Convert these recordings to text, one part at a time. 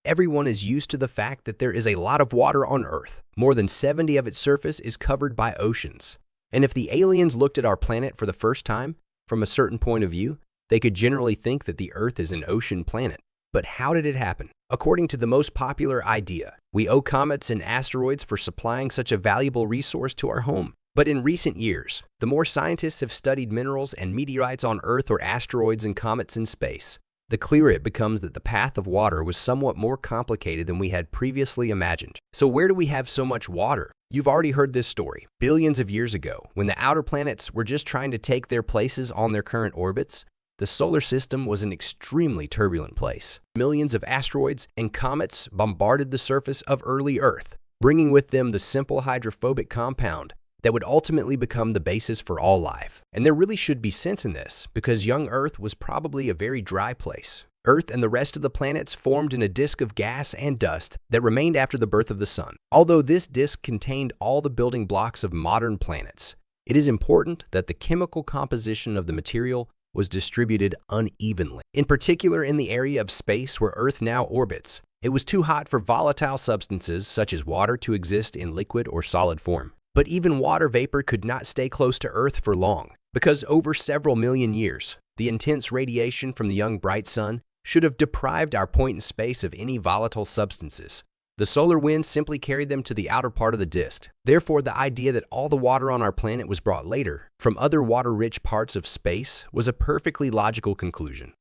Everyone is used to the fact that there is a lot of water on Earth. More than 70% of its surface is covered by oceans. And if the aliens looked at our planet for the first time, from a certain point of view, they could generally think that the Earth is an ocean planet. But how did it happen? According to the most popular idea, we owe comets and asteroids for supplying such a valuable resource to our home. But in recent years, the more scientists have studied minerals and meteorites on Earth or asteroids and comets in space, the clearer it becomes that the path of water was somewhat more complicated than we had previously imagined. So where do we have so much water? You've already heard this story. Billions of years ago, when the outer planets were just trying to take their places on their current orbits, the solar system was an extremely turbulent place. Millions of asteroids and comets bombarded the surface of early Earth, bringing with them the simple hydrophobic compound that would ultimately become the basis for all life. And there really should be sense in this, because young Earth was probably a very dry place. Earth and the rest of the planets formed in a disk of gas and dust that remained after the birth of the sun. Although this disk contained all the building blocks of modern planets, it is important that the chemical composition of the material was distributed unevenly. In particular, in the area of space where Earth now orbits, it was too hot for volatile substances such as water to exist in liquid or solid form. But even water vapor could not stay close to Earth for long, because over several million years, the intense radiation from the young bright sun should have deprived our point in space of any volatile substances. The solar wind simply carried them to the outer part of the disk. Therefore, the idea that all the water on our planet was brought later, from other water-rich parts of space, was a perfectly logical conclusion.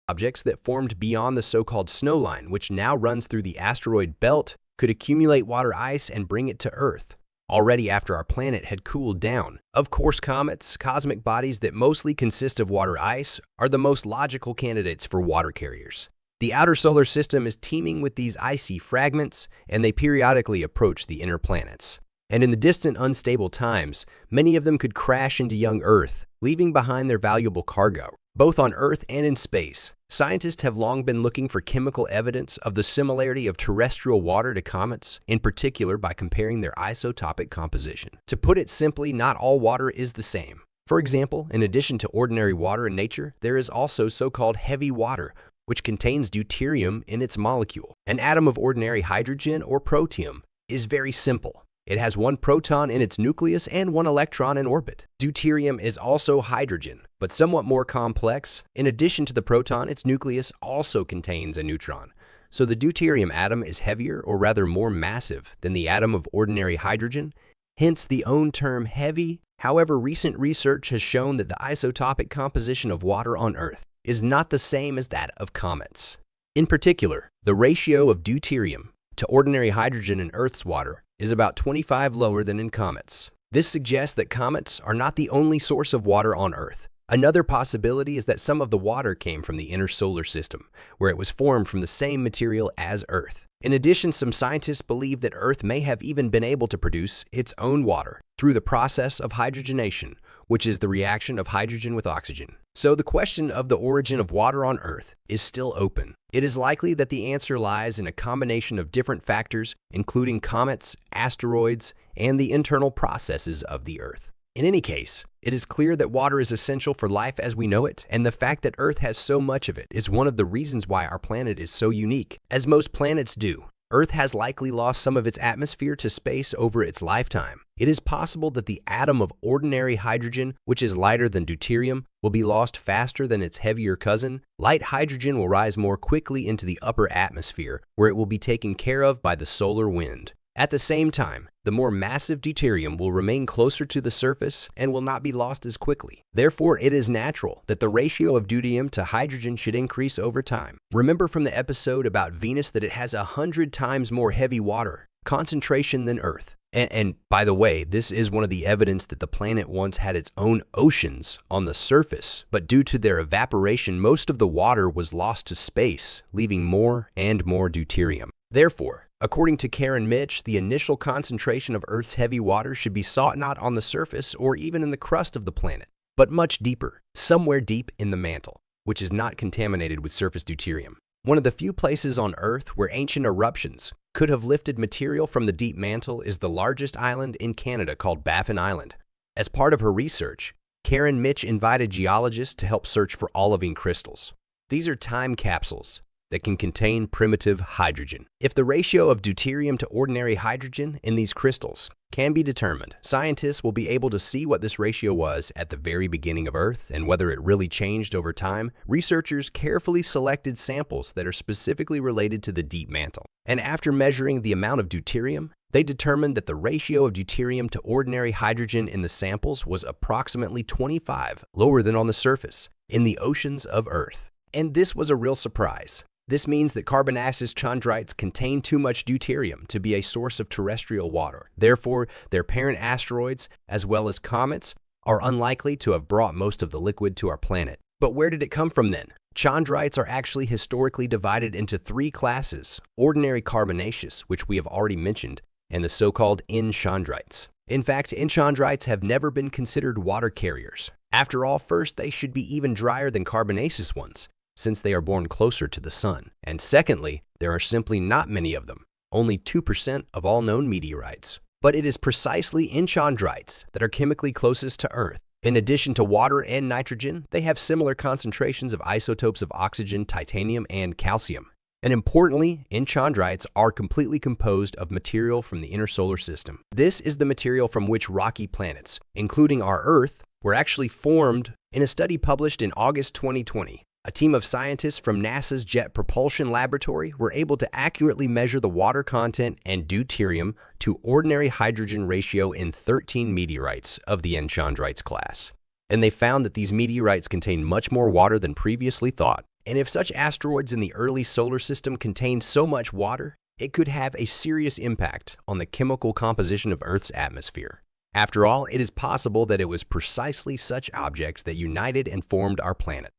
Objects that formed beyond the so-called snow line, which now runs through the asteroid belt, could accumulate water ice and bring it to Earth, already after our planet had cooled down. Of course, comets, cosmic bodies that mostly consist of water ice, are the most logical candidates for water carriers. The outer solar system is teeming with these icy fragments, and they periodically approach the inner planets. And in the distant, unstable times, many of them could crash into young Earth, leaving behind their valuable cargo. Both on Earth and in space, scientists have long been looking for chemical evidence of the similarity of terrestrial water to comets, in particular by comparing their isotopic composition. To put it simply, not all water is the same. For example, in addition to ordinary water in nature, there is also so-called heavy water, which contains deuterium in its molecule. An atom of ordinary hydrogen or protium is very simple. It has one proton in its nucleus and one electron in orbit. Deuterium is also hydrogen, but somewhat more complex. In addition to the proton, its nucleus also contains a neutron. So the deuterium atom is heavier, or rather more massive, than the atom of ordinary hydrogen, hence the own term heavy. However, recent research has shown that the isotopic composition of water on Earth is not the same as that of comets. In particular, the ratio of deuterium to ordinary hydrogen in Earth's water is about 25 lower than in comets. This suggests that comets are not the only source of water on Earth. Another possibility is that some of the water came from the inner solar system, where it was formed from the same material as Earth. In addition, some scientists believe that Earth may have even been able to produce its own water through the process of hydrogenation, which is the reaction of hydrogen with oxygen. So the question of the origin of water on Earth is still open. It is likely that the answer lies in a combination of different factors, including comets, asteroids, and the internal processes of the Earth. In any case, it is clear that water is essential for life as we know it, and the fact that Earth has so much of it is one of the reasons why our planet is so unique. As most planets do, Earth has likely lost some of its atmosphere to space over its lifetime. It is possible that the atom of ordinary hydrogen, which is lighter than deuterium, will be lost faster than its heavier cousin. Light hydrogen will rise more quickly into the upper atmosphere, where it will be taken care of by the solar wind. At the same time, the more massive deuterium will remain closer to the surface and will not be lost as quickly. Therefore, it is natural that the ratio of deuterium to hydrogen should increase over time. Remember from the episode about Venus that it has 100 times more heavy water concentration than Earth. And by the way, this is one of the evidence that the planet once had its own oceans on the surface, but due to their evaporation, most of the water was lost to space, leaving more and more deuterium. Therefore, according to Karen Mitch, the initial concentration of Earth's heavy water should be sought not on the surface or even in the crust of the planet, but much deeper, somewhere deep in the mantle, which is not contaminated with surface deuterium. One of the few places on Earth where ancient eruptions could have lifted material from the deep mantle is the largest island in Canada called Baffin Island. As part of her research, Karen Mitch invited geologists to help search for olivine crystals. These are time capsules that can contain primitive hydrogen. If the ratio of deuterium to ordinary hydrogen in these crystals can be determined, scientists will be able to see what this ratio was at the very beginning of Earth and whether it really changed over time. Researchers carefully selected samples that are specifically related to the deep mantle. And after measuring the amount of deuterium, they determined that the ratio of deuterium to ordinary hydrogen in the samples was approximately 25, lower than on the surface, in the oceans of Earth. And this was a real surprise. This means that carbonaceous chondrites contain too much deuterium to be a source of terrestrial water. Therefore, their parent asteroids, as well as comets, are unlikely to have brought most of the liquid to our planet. But where did it come from then? Chondrites are actually historically divided into three classes: ordinary carbonaceous, which we have already mentioned, and the so-called enchondrites. In fact, enchondrites have never been considered water carriers. After all, first, they should be even drier than carbonaceous ones, since they are born closer to the sun. And secondly, there are simply not many of them, only 2% of all known meteorites. But it is precisely enchondrites that are chemically closest to Earth. In addition to water and nitrogen, they have similar concentrations of isotopes of oxygen, titanium, and calcium. And importantly, enchondrites are completely composed of material from the inner solar system. This is the material from which rocky planets, including our Earth, were actually formed. In a study published in August 2020, a team of scientists from NASA's Jet Propulsion Laboratory were able to accurately measure the water content and deuterium to ordinary hydrogen ratio in 13 meteorites of the enchondrites class. And they found that these meteorites contain much more water than previously thought. And if such asteroids in the early solar system contained so much water, it could have a serious impact on the chemical composition of Earth's atmosphere. After all, it is possible that it was precisely such objects that united and formed our planet.